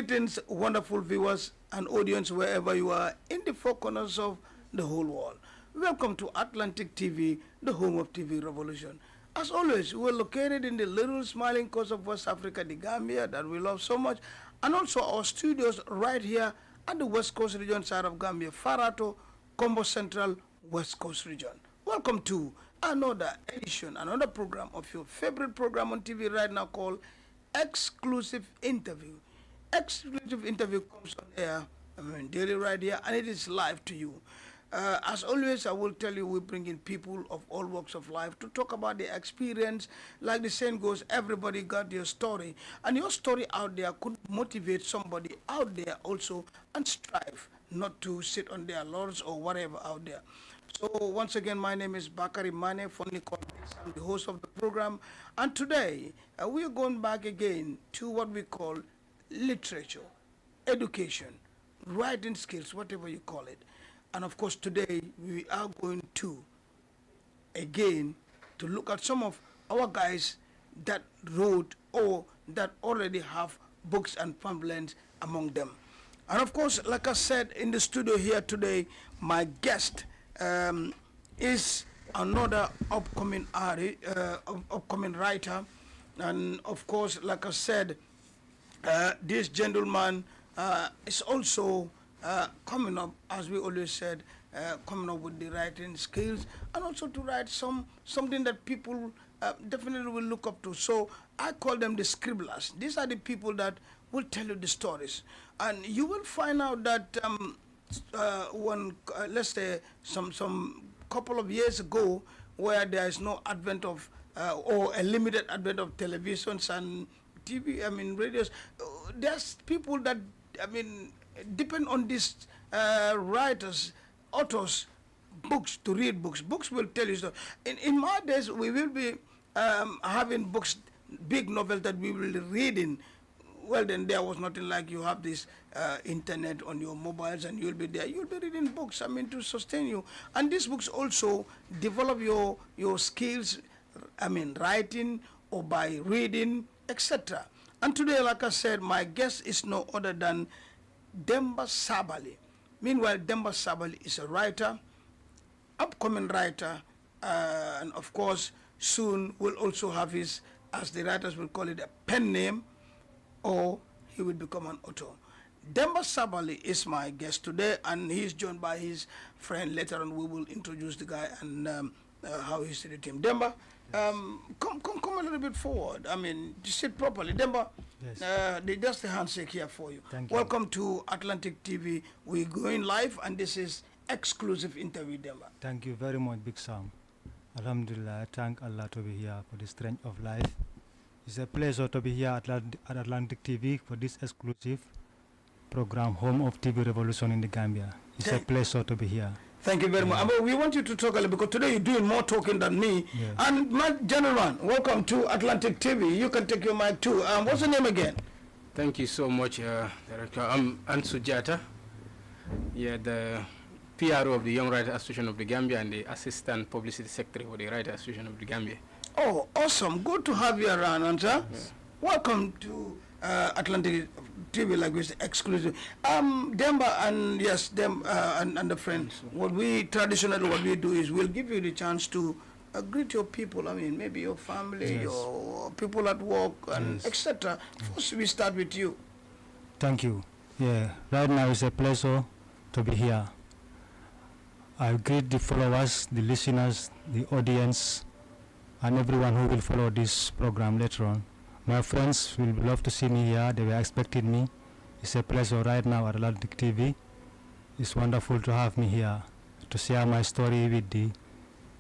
Greetings, wonderful viewers and audience wherever you are in the four corners of the whole world. Welcome to Atlantic TV, the home of TV revolution. As always, we're located in the little smiling coast of West Africa, the Gambia, that we love so much, and also our studios right here at the West Coast region side of Gambia, Farato, Combo Central, West Coast region. Welcome to another edition, another program of your favorite program on TV right now called Exclusive Interview. Exclusive Interview comes on air daily right here, and it is live to you. As always, I will tell you, we bring in people of all walks of life to talk about their experience. Like the saying goes, everybody got their story, and your story out there could motivate somebody out there also and strive not to sit on their laurels or whatever out there. So once again, my name is Bakary, Manneh, fondly called Bix. I'm the host of the program, and today we are going back again to what we call literature, education, writing skills, whatever you call it. And of course, today we are going to again to look at some of our guys that wrote or that already have books and pamphlets among them. And of course, like I said in the studio here today, my guest is another upcoming writer, and of course, like I said, this gentleman is also coming up, as we always said, coming up with the writing skills, and also to write something that people definitely will look up to. So I call them the scribblers. These are the people that will tell you the stories, and you will find out that let's say some couple of years ago, where there is no advent of or a limited advent of televisions and TV, radios, there's people that depend on these writers, authors, books to read books. Books will tell you stuff. In my days, we will be having books, big novels that we will read in. Well, then there was nothing like you have this internet on your mobiles, and you'll be there. You'll be reading books, to sustain you. And these books also develop your skills, writing or by reading, etc. And today, like I said, my guest is no other than Demba Sabally. Meanwhile, Demba Sabally is a writer, upcoming writer, and of course, soon will also have his, as the writers will call it, a pen name, or he will become an author. Demba Sabally is my guest today, and he's joined by his friend. Later on, we will introduce the guy and how he said it to him. Demba, come a little bit forward. Just sit properly. Demba, yes. Just a handshake here for you. Thank you. Welcome to Atlantic TV. We're going live, and this is exclusive interview, Demba. Thank you very much, Big Sam. Alhamdulillah, I thank Allah to be here for the strength of life. It's a pleasure to be here at Atlantic TV for this exclusive program, Home of TV Revolution in the Gambia. It's a pleasure to be here. Thank you very much. We want you to talk a little, because today you're doing more talking than me. Yes. And my gentleman, welcome to Atlantic TV. You can take your mic too. What's the name again? Thank you so much, Director. I'm Ansu, the PRO of the Young Writers Association of the Gambia and the Assistant Publicity Secretary for the Writers Association of the Gambia. Oh, awesome. Good to have you around, Ansa. Yes. Welcome to Atlantic TV, like we say, exclusive. Demba and and the friend, what we do is we'll give you the chance to greet your people. Maybe your family, yes, your people at work, and yes, etc. First, we start with you. Thank you. Yeah, right now it's a pleasure to be here. I greet the followers, the listeners, the audience, and everyone who will follow this program later on. My friends will love to see me here. They were expecting me. It's a pleasure right now at Atlantic TV. It's wonderful to have me here to share my story with the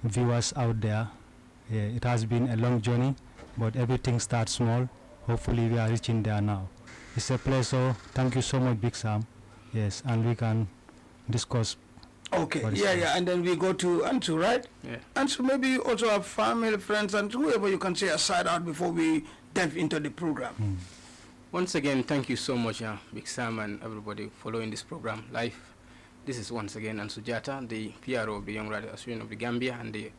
viewers out there. Yeah, it has been a long journey, but everything starts small. Hopefully we are reaching there now. It's a pleasure. Thank you so much, Big Sam. Yes, and we can discuss. Okay, yeah, and then we go to Ansu, right? Yeah. Ansu, maybe you also have family, friends, and whoever you can say aside out before we delve into the program. Once again, thank you so much, Big Sam and everybody following this program live. This is once again Ansu, the PRO of the Young Writers Association of the Gambia and the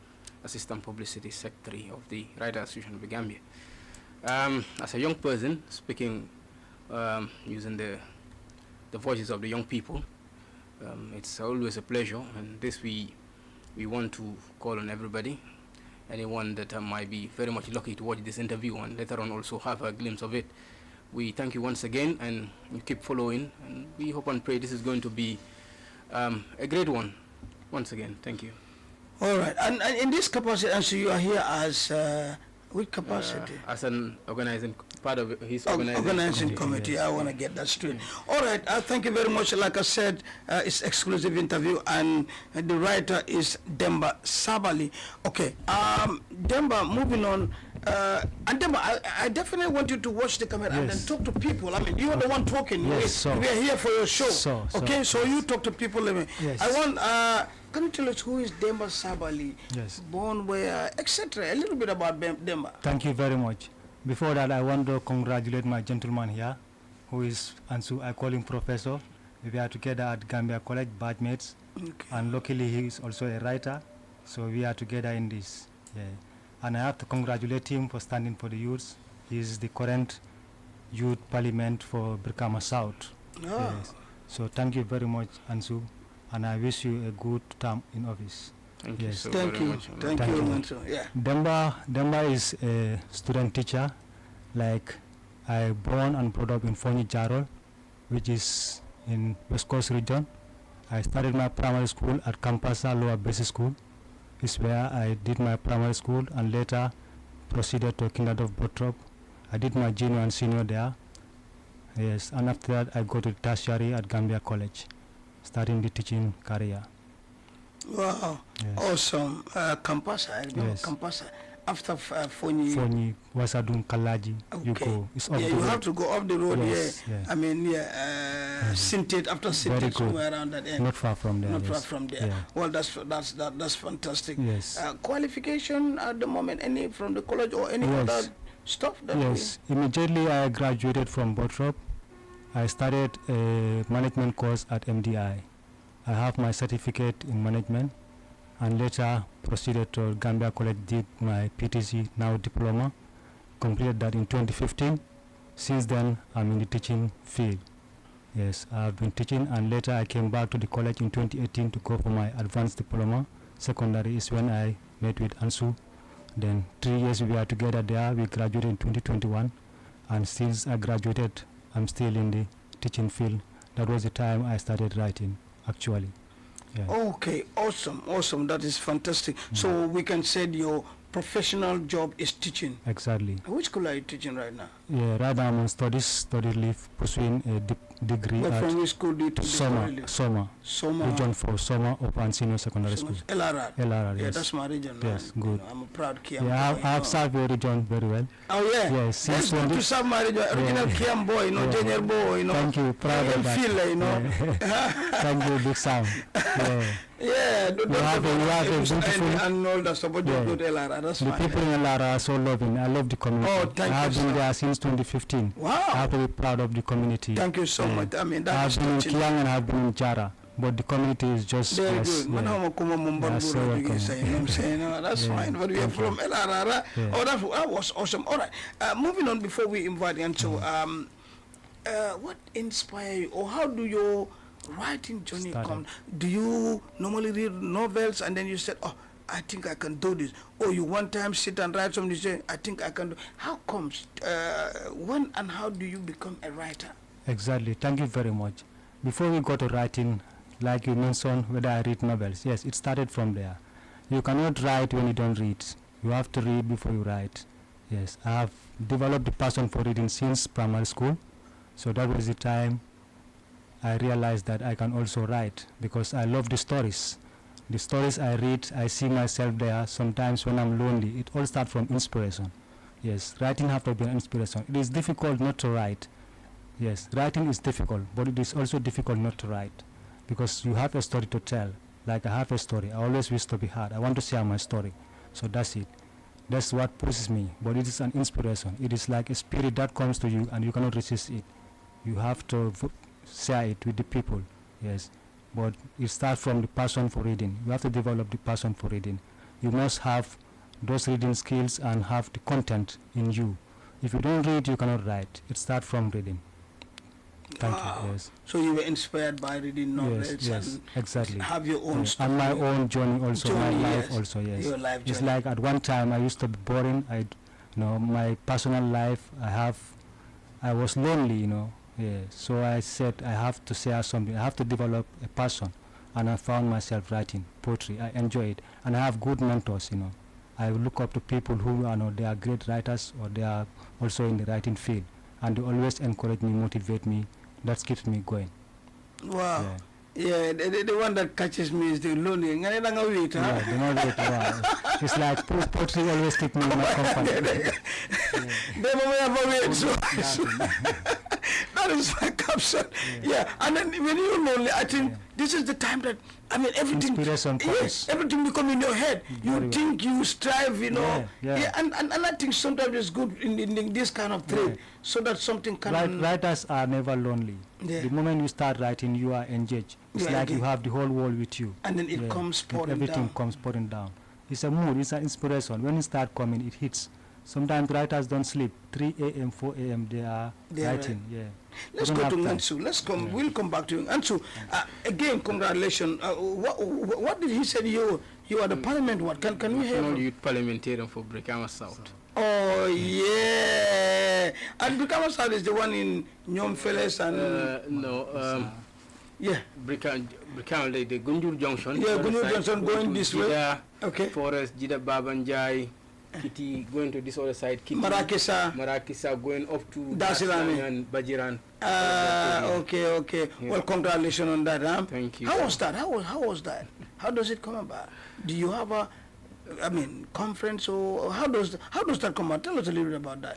Assistant Publicity Secretary of the Writers Association of the Gambia. As a young person, speaking using the voices of the young people. It's always a pleasure, and this we want to call on everybody, anyone that might be very much lucky to watch this interview and later on also have a glimpse of it. We thank you once again, and you keep following, and we hope and pray this is going to be a great one. Once again, thank you. All right, and in this capacity, and so you are here as which capacity? As an organizing part of his organizing committee. I want to get that straight. All right, thank you very much. Like I said, it's exclusive interview, and the writer is Demba Sabally. Okay, Demba, moving on. And Demba, I definitely want you to watch the camera and then talk to people. I mean, you are the one talking. Yes, we are here for your show. Okay, so you talk to people. Yes. I want. Can you tell us who is Demba Sabally? Yes. Born where, etc. A little bit about Demba. Thank you very much. Before that, I want to congratulate my gentleman here, who is Ansu. I call him Professor. We are together at Gambia College, batchmates. Okay. And luckily, he is also a writer. So we are together in this. Yeah. And I have to congratulate him for standing for the youths. He is the current youth parliament for Brikama South. Oh. Yes. So thank you very much, Ansu. And I wish you a good term in office. Thank you so Thank very you. much. Thank you, Ansu. Yeah. Demba is a student teacher. Like, I born and brought up in Fonyi Jarol, which is in West Coast region. I started my primary school at Kampasa Lower Basic School. It's where I did my primary school and later proceeded to Kinderhof Bottrop. I did my junior and senior there. Yes, and after that I go to tertiary at Gambia College, starting the teaching career. Wow. Yes. Awesome. Kampasa, I remember Yes. Kampasa. After Fonyi. Fonyi, Wasadun, Kalaji, you Okay. go. It's off Yeah, the you road. have to go up the road. Yes, Yeah. yeah. I mean, Sintet, after Very Sintet, good. somewhere around that end. Not far from there. Not far yes. from there. Yeah. Well, that's fantastic. Yes. Qualification at the moment, any from the college or any Yes. other stuff that Yes, immediately I graduated from Bottrop. I started a management course at MDI. I have my certificate in management and later proceeded to Gambia College, did my PTC, now diploma, completed that in 2015. Since then, I'm in the teaching field. Yes, I've been teaching and later I came back to the college in 2018 to go for my advanced diploma. Secondary is when I met with Ansu. Then 3 years we are together there. We graduated in 2021, and since I graduated, I'm still in the teaching field. That was the time I started writing, actually. Yeah. Okay, awesome. That is fantastic. So we can say your professional job is teaching. Exactly. Which school are you teaching right now? Yeah, right now I'm on study leave, pursuing a degree Well, at from which school do you take Soma, Region 4, Soma Open Senior Secondary School. LRR. LRR, Yeah, yes. that's my region. Yes, man. good. You know, I'm a proud Kiam Yeah, boy. I've served your region very well. Oh yeah. Yes, since That's good to serve my region. Original Kiam boy, Yeah. Junior boy, Thank you, proud of that. Feel, Yeah. Thank you, Big Sam. Yeah. Yeah, You have a beautiful. and all that stuff, but Yeah. good LRR, that's The fine. people in LRR are so loving. I love the community. Oh, thank I have you, been sir. there since 2015. I Wow. have to be proud of the community. Thank you so Yeah. much. I mean, I that have is been in touching. Kiang and I have been in Jara, but the community is just Very yes, good. Man, yeah. how kuma mumbar Yeah, so buru welcome. saying, you know what I'm saying? No, that's Yeah, fine. But we are thank you. from LRR. Yeah. Oh, that was awesome. All right. Moving on before we invite Ansu, what inspire you, or how do your writing journey Started. come? Do you normally read novels and then you said, oh, I think I can do this, or you one time sit and write something, you say, I think I can do. How comes? When and how do you become a writer? Exactly. Thank you very much. Before we go to writing, like you mentioned, whether I read novels, yes, it started from there. You cannot write when you don't read. You have to read before you write. Yes, I have developed the passion for reading since primary school. So that was the time I realized that I can also write, because I love the stories. The stories I read, I see myself there. Sometimes when I'm lonely, it all starts from inspiration. Yes, writing has to be an inspiration. It is difficult not to write. Yes, writing is difficult, but it is also difficult not to write, because you have a story to tell. Like I have a story, I always wish to be heard. I want to share my story. So that's it. That's what pushes me, but it is an inspiration. It is like a spirit that comes to you and you cannot resist it. You have to share it with the people, yes. But it starts from the passion for reading. You have to develop the passion for reading. You must have those reading skills and have the content in you. If you don't read, you cannot write. It starts from reading. Thank you. Yes. So you were inspired by reading novels Yes, and exactly. have your own story. And my own journey also, my life yes. also, yes. Your life It's journey. like at one time I used to be boring. My personal life, I was lonely, Yeah. So I said I have to share something. I have to develop a passion, and I found myself writing poetry. I enjoy it, and I have good mentors. I look up to people who they are great writers, or they are also in the writing field, and they always encourage me, motivate me. That keeps me going. Wow. Yeah, the one that catches me is the lonely. Yeah, the not wait. Wow. It's like poetry always keep me in my company. That is my caption. Yeah, and then when you're lonely, I think this is the time that everything. Inspiration Yes, everything become in your head. You think, you strive, Yeah. and I think sometimes it's good in this kind of trade, so that something can. Writers are never lonely. Yeah. The moment you start writing, you are engaged. It's like you have the whole world with you. And then it comes pouring Everything down. comes pouring down. It's a mood. It's an inspiration. When it start coming, it hits. Sometimes writers don't sleep. 3 a.m., 4 a.m. they are writing. Right. Yeah. Let's go to Ansu. We'll come back to you. Ansu, again, congratulations. What did he say? You are the parliament. What can we have? National Youth Parliamentarian for Brikama South. Oh yeah, and Brikama South is the one in Nyomfeles and yeah, Brikama, the Gunjur Junction. Yeah, Gunjur Junction going this way. Jida, okay. Forest, Jida Babanjai, Kitty going to this other side. Kitty, Marakisa going up to Dasilame and Bajiran. Okay. Yeah. Well, congratulations on that. Thank you. How was that? How was that? How does it come about? Do you have a conference, or how does that come out? Tell us a little bit about that.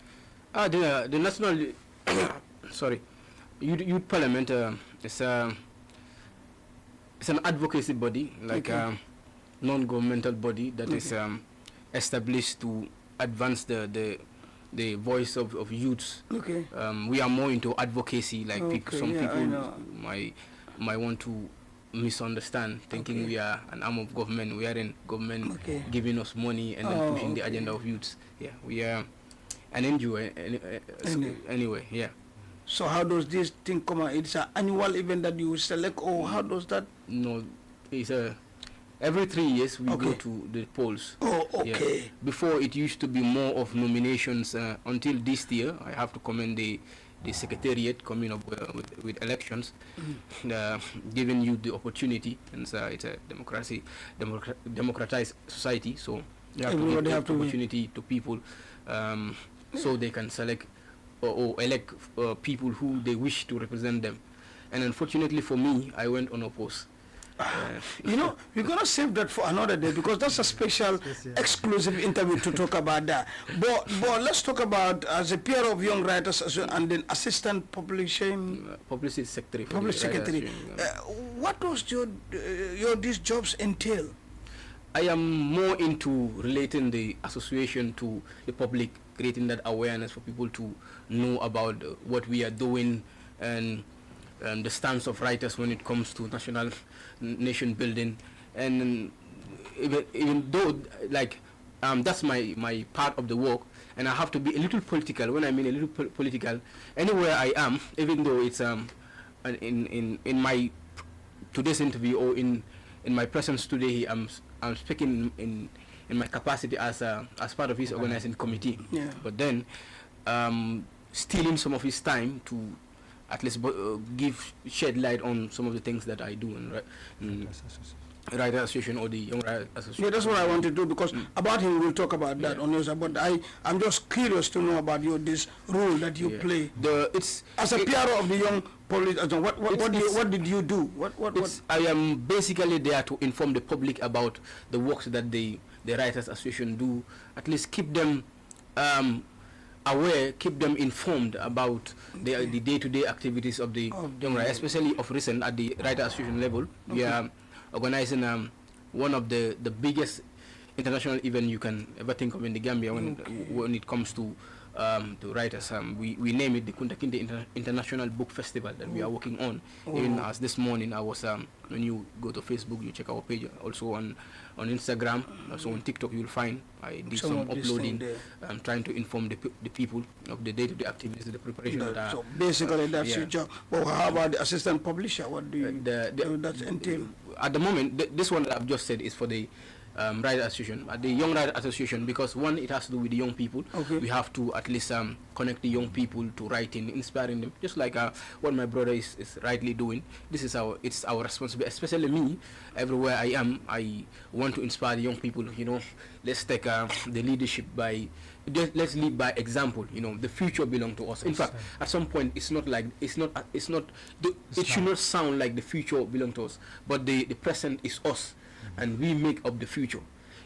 The national youth parliament is an advocacy body, like a non-governmental body that is established to advance the voice of youths. Okay. We are more into advocacy, like some people might want to misunderstand, thinking we are an arm of government. We are in government giving us money and then pushing the agenda of youths. Yeah, we are an NGO anyway. Yeah. So how does this thing come out? It's an annual event that you select, or how does that? No, it's every 3 years we go to the polls. Oh, okay. Yeah. Before it used to be more of nominations. Until this year, I have to commend the secretariat coming up with elections, giving you the opportunity, and it's a democratized society. So you have to give the opportunity to people, so they can select or elect people who they wish to represent them. And unfortunately for me, I went unopposed. We're going to save that for another day, because that's a special exclusive interview to talk about that. But let's talk about, as a peer of young writers and then assistant publicity secretary. What does these jobs entail? I am more into relating the association to the public, creating that awareness for people to know about what we are doing, and the stance of writers when it comes to nation building. And even though that's my part of the work, and I have to be a little political. When I mean a little political, anywhere I am, even though it's in my today's interview or in my presence today, I'm speaking in my capacity as part of his organizing committee. Yeah. But then stealing some of his time to at least shed light on some of the things that I do in Writer Association or the Young Writer Association. Yeah, that's what I want to do, because about him we'll talk about that on yours. But I'm just curious to know about this role that you play. As a PRO of the young police. What did you do? I am basically there to inform the public about the works that the Writers Association do. At least keep them aware, keep them informed about the day-to-day activities of the young writers, especially of recent at the Writers Association level. We are organizing one of the biggest international event you can ever think of in the Gambia when it comes to to writers. We name it the Kuntakinde International Book Festival that we are working on. Even as this morning, I was when you go to Facebook, you check our page. Also on Instagram, also on TikTok, you'll find I did some uploading, trying to inform the people of the day-to-day activities, the preparation. So basically, that's your job. But how about the assistant publisher? What do you that entail? At the moment, this one that I've just said is for the Rider Association, the Young Rider Association, because one, it has to do with the young people. We have to at least connect the young people to writing, inspiring them, just like what my brother is rightly doing. It's our responsibility, especially me. Everywhere I am, I want to inspire the young people. Let's take the leadership let's lead by example. The future belongs to us. In fact, at some point, it should not sound like the future belongs to us, but the present is us. And we make up the future.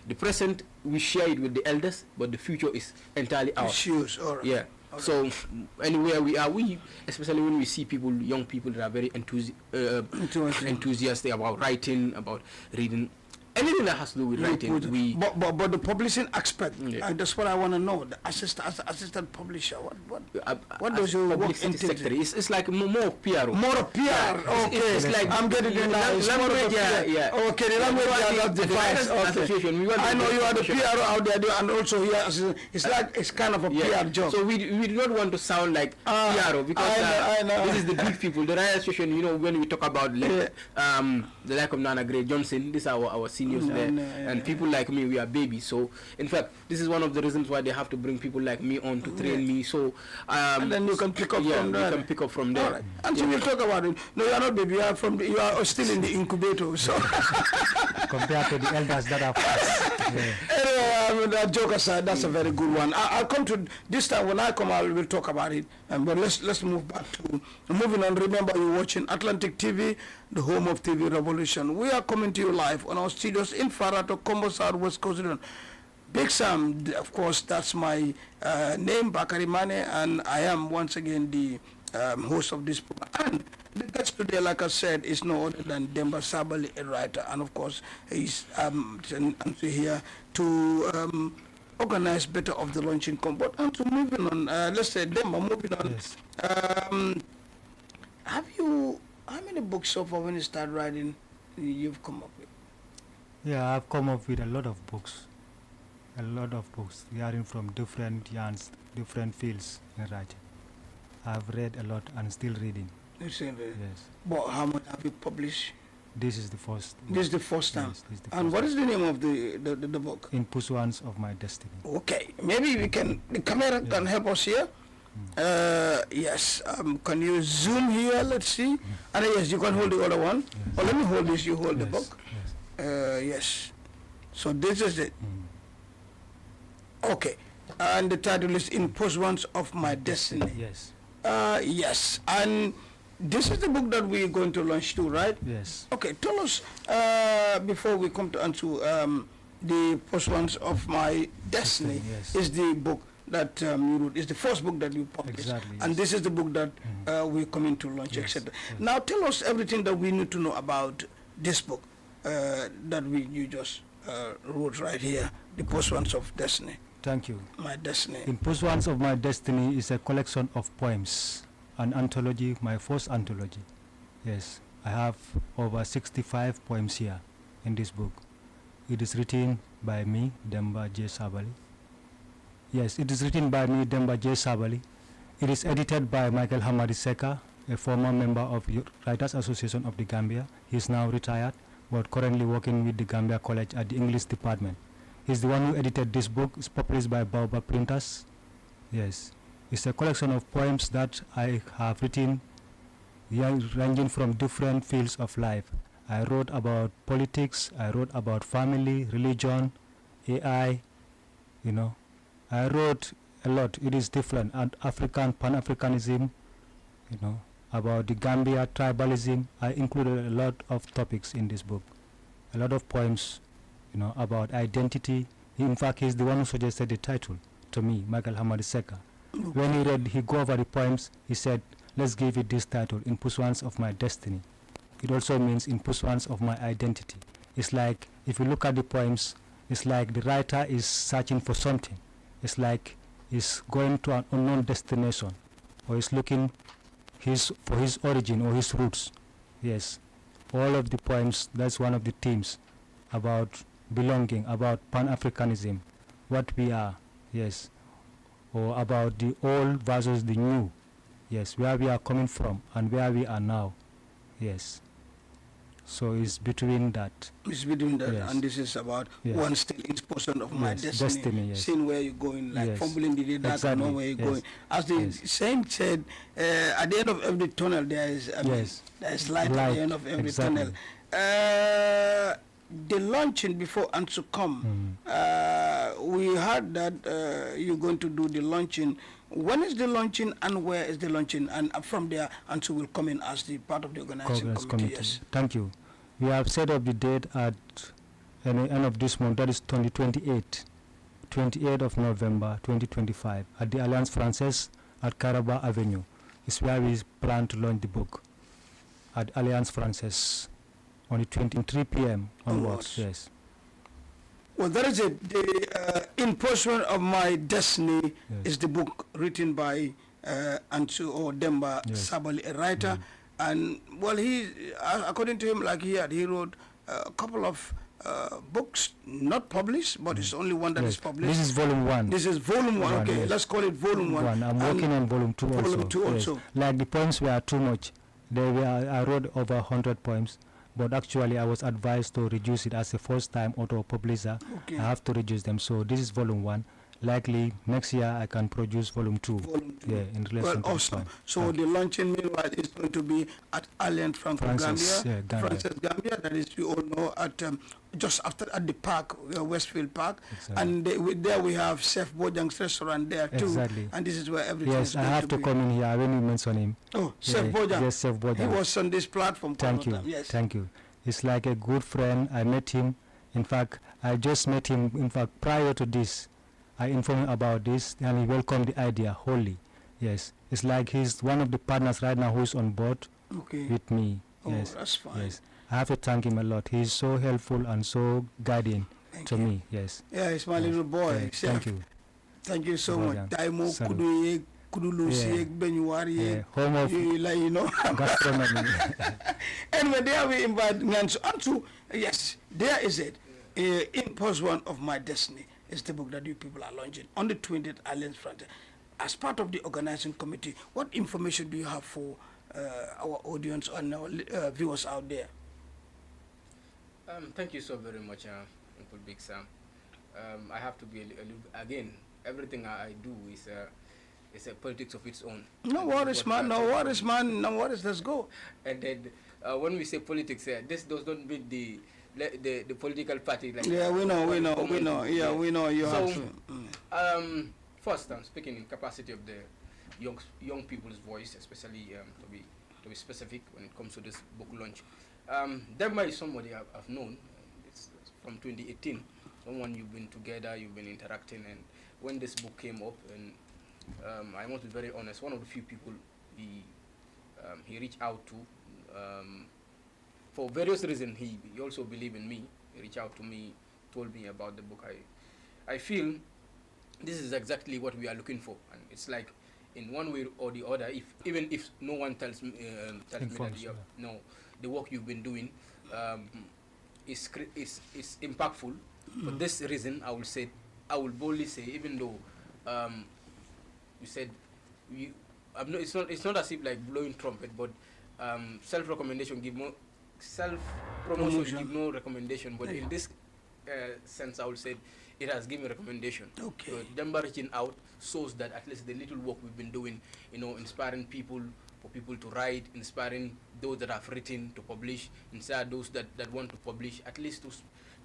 The present, we share it with the elders, but the future is entirely ours. Yeah. Okay. So anywhere we are, especially when we see young people that are very enthusiastic about writing, about reading, anything that has to do with writing. But the publishing aspect, that's what I want to know. The assistant publisher, what does your work entail? It's like more PR. More of PR. Okay. It's like I'm getting the language. Yeah. Okay, the language not defined. Okay. I know you are the PR out there, and also here it's kind of a PR job. So we do not want to sound like PR because I know. This is the big people. The Rider Association. When we talk about the like of Nana Gray Johnson, this is our senior. And people like me, we are babies. So in fact, this is one of the reasons why they have to bring people like me on to train me. So and then you can pick up from there. You can pick up from there. Right. And so we'll talk about it. No, you are not baby. You are still in the incubator. So compared to the elders that are fast. Anyway, that joke aside, that's a very good one. I'll come to this time when I come. I will talk about it. But let's move back to moving on. Remember, you're watching Atlantic TV, the home of TV Revolution. We are coming to you live on our studios in Farato, Combo South West Coast. Big Sam, of course, that's my name, Bakary Manneh, and I am once again the host of this program. And the guest today, like I said, is no other than Demba Sabally, a writer, and of course, he's here to organize better of the launching combo. And to moving on, let's say Demba, moving on. Yes. How many books so far when you start writing you've come up with? Yeah, I've come up with a lot of books. Varying from different yarns, different fields in writing. I've read a lot and still reading. Yes. But how much have you published? This is the first. This is the first time. Yes, this is the and first what is the name of the book? In Pursuance of My Destiny. Okay, maybe the camera can help us here. Yes. Can you zoom here? Let's see. And yes, you can hold the other one. Or let me hold this. You hold the book. Yes. So this is it. Okay. And the title is In Pursuance of My Destiny. Yes. Yes. And this is the book that we're going to launch too, right? Yes. Okay. Tell us before we come to Ansu, the Pursuance of My Destiny is the book that you wrote. Is the first book that you published. Exactly. And this is the book that we're coming to launch, etc. Now tell us everything that we need to know about this book that you just wrote right here, The Pursuance of Destiny. Thank you. My Destiny. In Pursuance of My Destiny is a collection of poems, an anthology, my first anthology. Yes, I have over 65 poems here in this book. It is written by me, Demba J. Sabally. Yes, it is written by me, Demba J. Sabally. It is edited by Michael Hamadi Seka, a former member of Writers Association of the Gambia. He is now retired, but currently working with the Gambia College at the English department. He's the one who edited this book. It's published by Baobab Printers. Yes, it's a collection of poems that I have written, ranging from different fields of life. I wrote about politics, I wrote about family, religion, AI, I wrote a lot. It is different. And Pan-Africanism, about the Gambia, tribalism. I included a lot of topics in this book. A lot of poems, about identity. In fact, he's the one who suggested the title to me, Michael Hamadi Seka. When he go over the poems, he said, let's give it this title, In Pursuance of My Destiny. It also means In Pursuance of My Identity. It's like, if you look at the poems, it's like the writer is searching for something. It's like is going to an unknown destination, or is looking for his origin or his roots. Yes, all of the poems, that's one of the themes about belonging, about Pan-Africanism, what we are, yes, or about the old versus the new, yes, where we are coming from and where we are now, yes. So it's between that. It's between that, Yes. and this is about Yes. one still in portion of my Yes, destiny, destiny, yes. seeing where you're going, like Yes. fumbling the dark and know Exactly, where you're yes. going. As the Yes. saint said, at the end of every tunnel there is, Yes. there is light, at Light, the end of every exactly. tunnel. The launching before Ansu come, we heard that you're going to do the launching. When is the launching and where is the launching? And from there, Ansu will come in as the part of the organizing Congress committee. Yes. Thank you. We have set up the date at the end of this month, that is 28th of November 2025 at the Alliance Française at Caraba Avenue. Is where we plan to launch the book at Alliance Française on the 23 p.m. onwards. Yes. Well, that is it. The In Pursuit of My Destiny is the book written by Ansu or Demba Yes. Sabally, a writer. And, well, he, according to him, like he wrote a couple of books, not published, but it's only one that is Yes. published. This is volume 1. This is volume 1. Okay, yes. let's call it volume 1. I'm working on volume 2 also. Volume 2 yes. also. Like the poems were too much. I wrote over 100 poems, but actually I was advised to reduce it as a first-time auto publisher. Okay. I have to reduce them. So this is volume 1. Likely next year I can produce volume 2. Volume 2. Yeah, in relation Well, to this awesome. one. So Thank the launching, meanwhile, is going to be at Alliance Franco Francis, Gambia. yeah, Gambia. Francis Gambia, that is, you all know, at just after at the park, Westfield Park. Exactly. And there we have Chef Bojang's restaurant there too. Exactly. And this is where everything Yes, is I going have to be. come in here when you mention him. Oh, Chef Bojang. Yes, Chef Bojang. He was on this platform. Thank you. Time. Yes. Thank you. He's like a good friend. I met him. In fact, I just met him. In fact, prior to this, I informed him about this, and he welcomed the idea wholly. Yes, it's like he's one of the partners right now who is on board Okay. with me. Oh, Yes, that's fine. yes. I have to thank him a lot. He's so helpful and so guiding Thank to you. me. Yes. Yeah, it's my little boy. Yeah, Chef. thank you. Thank you so Bojang. much. Daimo Salute. kudu ye, kudu lusi Yeah. ye, benyuari ye. Yeah, home of You know. gastronomy. Anyway, there we invite Ngansu. Ansu, yes, there is it. In Pursuit of My Destiny is the book that you people are launching on the 20th Alliance Front. As part of the organizing committee, what information do you have for our audience and our viewers out there? Thank you so very much, Uncle Big Sam. I have to be a little, again, everything I do is a politics of its own. No And this is worries, what man. I No talk worries, about. man. No worries. Let's go. And then when we say politics, this does not mean the political party. Like Yeah, we know. Yeah, we know. You So, have to. First, I'm speaking in capacity of the young people's voice, especially to be specific when it comes to this book launch. Demba is somebody I've known. It's from 2018. Someone you've been together, you've been interacting, and when this book came up, and I want to be very honest, one of the few people he reached out to. For various reasons, he also believed in me. He reached out to me, told me about the book. I feel this is exactly what we are looking for, and it's like in one way or the other. Even if no one tells me Informs, that the work you've been doing is impactful. For this reason, I will boldly say, even though you said it's not as if like blowing trumpet, but self-recommendation give more, self-promotion give no recommendation, but in this sense, I would say it has given recommendation. Okay. So Demba reaching out shows that at least the little work we've been doing, inspiring people, for people to write, inspiring those that have written to publish, inspire those that want to publish, at least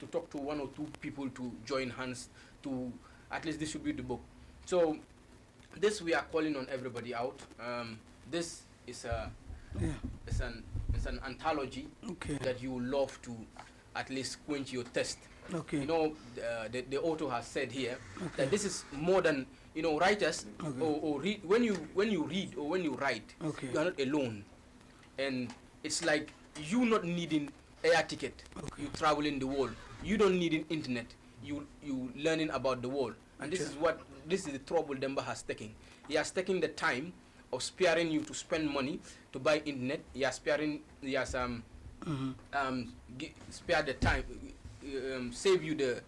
to talk to one or two people to join hands to at least distribute the book. So this we are calling on everybody out. This is it's an anthology Okay. that you love to at least quench your thirst. Okay. The author has said here that this is more than writers or read, when you read or when you write, Okay. you are not alone, and it's like you not needing air ticket. Okay. You travel in the world. You don't need an internet. you learning about the world. And this is the trouble Demba has taken. He has taken the time of sparing you to spend money to buy internet. He has spare the time, save you the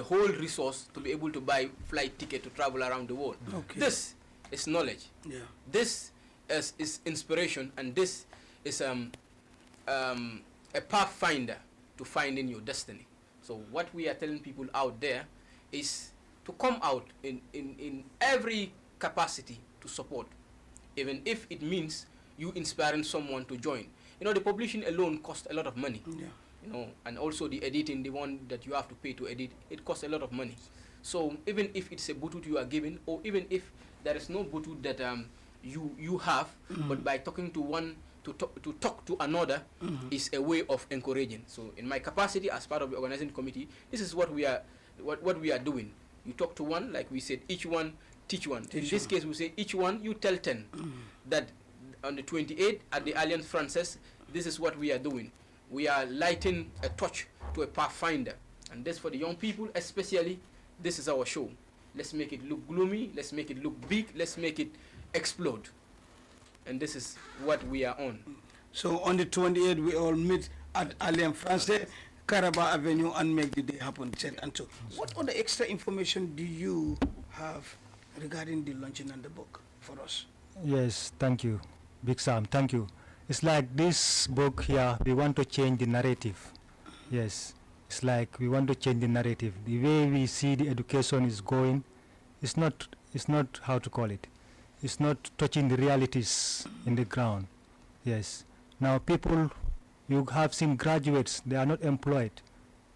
whole resource to be able to buy flight ticket to travel around the world. Okay. This is knowledge. Yeah. This is inspiration, and this is a pathfinder to finding your destiny. So what we are telling people out there is to come out in every capacity to support, even if it means you inspiring someone to join. You know, the publishing alone costs a lot of money. Yeah. You know, and also the editing, the one that you have to pay to edit, it costs a lot of money. So even if it's a butut you are given, or even if there is no butut that you have, but by talking to one to talk to another is a way of encouraging. So in my capacity as part of the organizing committee, this is what we are doing. You talk to one, like we said, each one teach one. In this case, we say each one you tell 10 that on the 28th at the Alliance Française, this is what we are doing. We are lighting a torch to a pathfinder, and this for the young people especially. This is our show. Let's make it look gloomy. Let's make it look big. Let's make it explode. And this is what we are on. So on the 28th, we all meet at Alliance Française, Caraba Avenue, and make the day happen. And so, what other extra information do you have regarding the launching and the book for us? Yes, thank you, Big Sam. Thank you. It's like this book here, we want to change the narrative. Yes, it's like we want to change the narrative. The way we see the education is going, it's not how to call it. It's not touching the realities in the ground. Yes. Now people, you have seen graduates, they are not employed.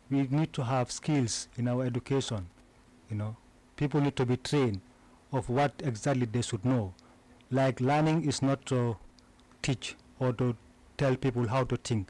We need to have skills in our education. You know, people need to be trained of what exactly they should know. Like learning is not to teach or to tell people how to think,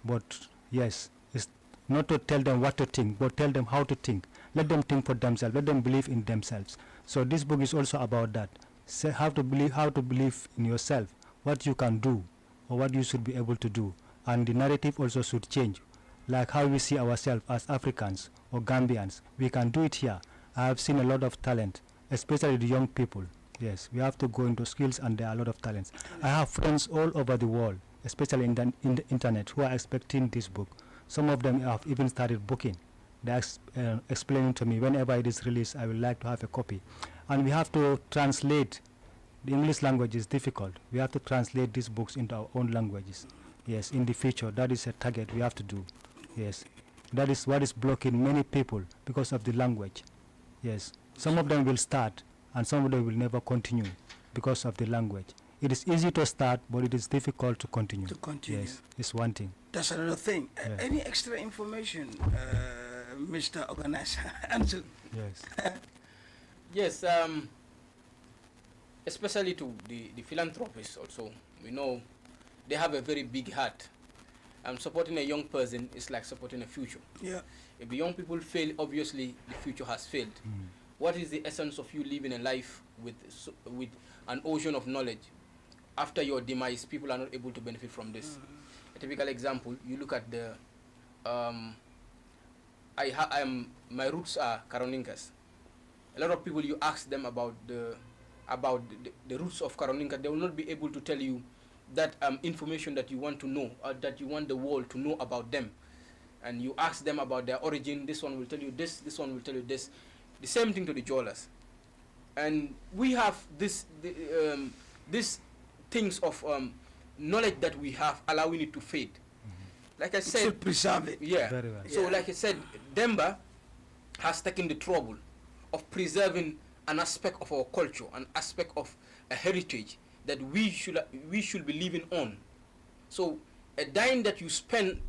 but yes, it's not to tell them what to think, but tell them how to think. Let them think for themselves. Let them believe in themselves. So this book is also about that. Say how to believe in yourself, what you can do, or what you should be able to do. And the narrative also should change, like how we see ourselves as Africans or Gambians. We can do it here. I have seen a lot of talent, especially the young people. Yes, we have to go into skills, and there are a lot of talents. I have friends all over the world, especially in the internet, who are expecting this book. Some of them have even started booking. They are explaining to me, whenever it is released, I would like to have a copy. And we have to translate. The English language is difficult. We have to translate these books into our own languages. Yes, in the future, that is a target we have to do. Yes, that is what is blocking many people because of the language. Yes, some of them will start, and some of them will never continue because of the language. It is easy to start, but it is difficult to continue. Yes, it's one thing. That's another thing. Yeah. Any extra information, Mr. Organizer? Ansu? Yes. Yes, especially to the philanthropists also. We know they have a very big heart. Supporting a young person is like supporting a future. Yeah. If the young people fail, obviously the future has failed. What is the essence of you living a life with an ocean of knowledge? After your demise, people are not able to benefit from this. A typical example, you look at the my roots are Karoninkas. A lot of people, you ask them about the roots of Karoninka, they will not be able to tell you that information that you want to know, or that you want the world to know about them. And you ask them about their origin, this one will tell you this one will tell you this. The same thing to the Jolas. And we have these things of knowledge that we have, allowing it to fade. Like I said, to preserve it. Very well. So Yeah. like I said, Demba has taken the trouble of preserving an aspect of our culture, an aspect of a heritage that we should be living on. So a dime that you spend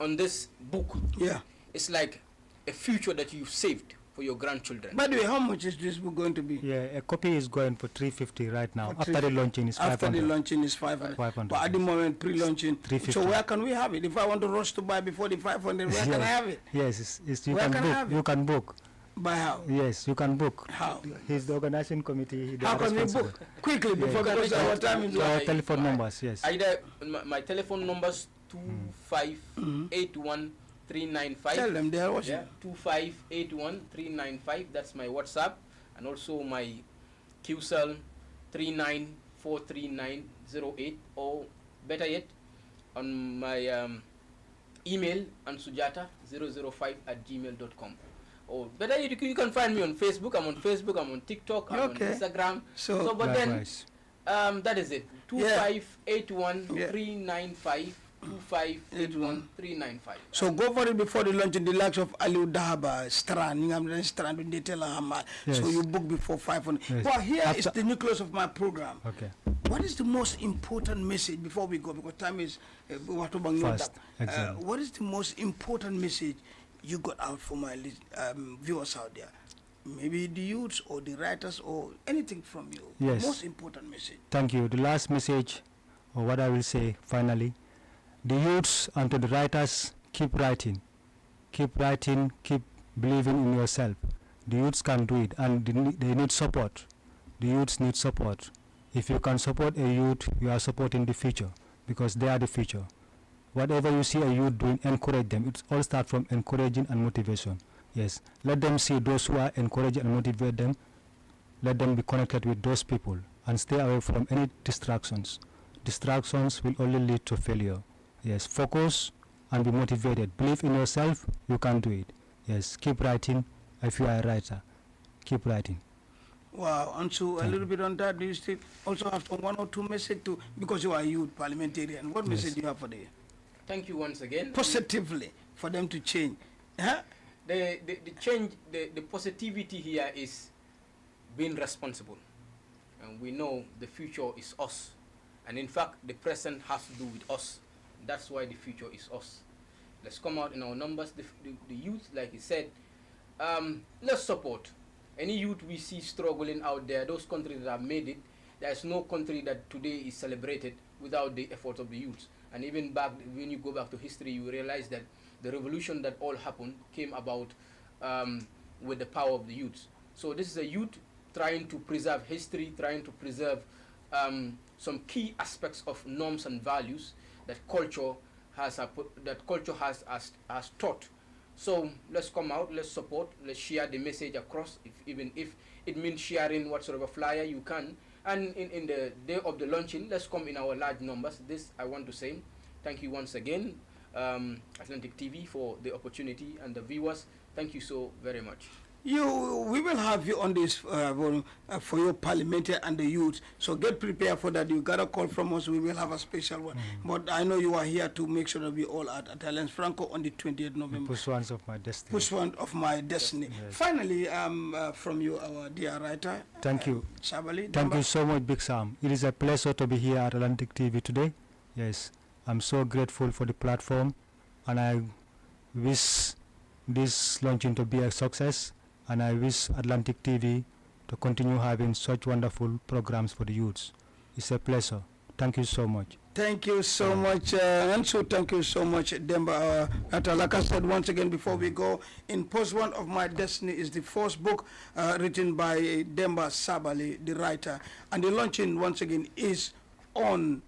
on this book, Yeah. it's like a future that you've saved for your grandchildren. By the way, how much is this book going to be? Yeah, a copy is going for $350 right now. For After the launching is After the $500. launching is 500. 500, But at the yes. moment, pre-launching. $350. So where can we have it? If I want to rush to buy before the 500, where can I have it? Yes, you Where can can I book. have it? You can book. By how? Yes, you can book. How? He's the organizing committee. They How are can we responsible. book? Quickly, before Yeah. because our time is Our up. Yeah. telephone numbers, yes. Either my telephone numbers 2581 395. Tell them they are watching. Yeah, 2581 395. That's my WhatsApp, and also my QCell 3943908, or better yet, on my email ansujata005@gmail.com. Or better yet, you can find me on Facebook. I'm on Facebook. I'm on TikTok. I'm on Instagram. So but likewise. then that is it. 2581 395. 2581 395. So go for it before the lunch in the likes of Aliu Dahaba, Strand, Strand, so you book before 500. Yes. Well, here is the nucleus of my program. Okay. What is the most important message before we go? Because time is fast. Exactly. what is the most important message you got out for my viewers out there? Maybe the youths or the writers or anything from you. Yes. Most important message. Thank you. The last message, or what I will say finally, the youths and to the writers, keep writing, keep believing in yourself. The youths can do it, and they need support. The youths need support. If you can support a youth, you are supporting the future, because they are the future. Whatever you see a youth doing, encourage them. It all starts from encouraging and motivation. Yes, let them see those who are encouraging and motivate them. Let them be connected with those people and stay away from any distractions. Distractions will only lead to failure. Yes, focus and be motivated. Believe in yourself, you can do it. Yes, keep writing. If you are a writer, keep writing. Wow, and so a little bit on that, do you still also have one or two messages to, because you are a youth parliamentarian, what message do you have for them? Thank you once again. Positively, for them to change. Huh? The change, the positivity here is being responsible. And we know the future is us. And in fact, the present has to do with us. That's why the future is us. Let's come out in our numbers. The youth, like he said, let's support. Any youth we see struggling out there, those countries that have made it, there's no country that today is celebrated without the effort of the youths. And even back, when you go back to history, you realize that the revolution that all happened came about with the power of the youths. So this is a youth trying to preserve history, trying to preserve some key aspects of norms and values that culture has taught. So let's come out, let's support, let's share the message across, even if it means sharing whatsoever flyer you can. And in the day of the launching, let's come in our large numbers. This I want to say. Thank you once again, Atlantic TV, for the opportunity, and the viewers. Thank you so very much. We will have you on this for your parliamentary and the youth. So get prepared for that. You got a call from us. We will have a special one. But I know you are here to make sure that we all are at Alliance Franco on the 20th November. Pursuance of my destiny. Pursuant of my destiny. Yes. Finally, from you, our dear writer. Thank you. Sabally. Thank you so much, Big Sam. It is a pleasure to be here at Atlantic TV today. Yes, I'm so grateful for the platform, and I wish this launching to be a success. And I wish Atlantic TV to continue having such wonderful programs for the youths. It's a pleasure. Thank you so much. Thank you so much, Ansu. Thank you so much, Demba. Like I said once again before we go, in Pursuant of My Destiny is the first book written by Demba Sabally, the writer. And the launching, once again, is on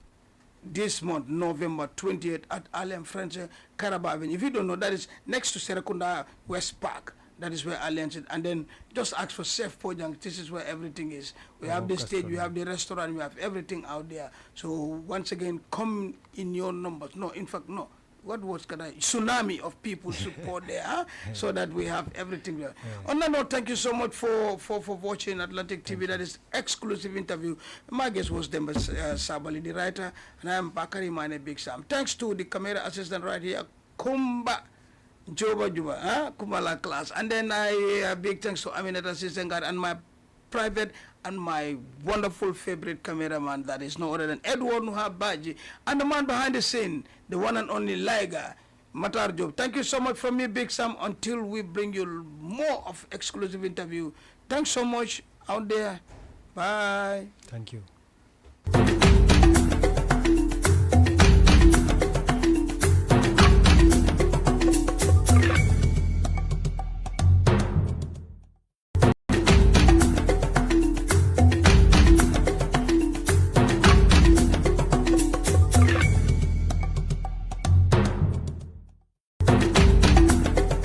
this month, November 28th at Alliance Franco, Carabao. If you don't know, that is next to Serekunda West Park. That is where Alliance is. And then just ask for Chef Pojang. This is where everything is. We have the stage, we have the restaurant, we have everything out there. So once again, come in your numbers. No, in fact, no. What was tsunami of people support there, huh? So that we have everything there. On that note, thank you so much for watching Atlantic TV. That is exclusive interview. My guest was Demba Sabally, the writer, and I am Bakary, Manneh, Big Sam. Thanks to the camera assistant right here, Kumba Juba, Kumala class. And then big thanks to Aminata Sisengar and my private and my wonderful favorite cameraman, that is no other than Edward Nuhabaji, and the man behind the scene, the one and only Liga, Matar Job. Thank you so much from me, Big Sam, until we bring you more of exclusive interview. Thanks so much out there. Bye. Thank you.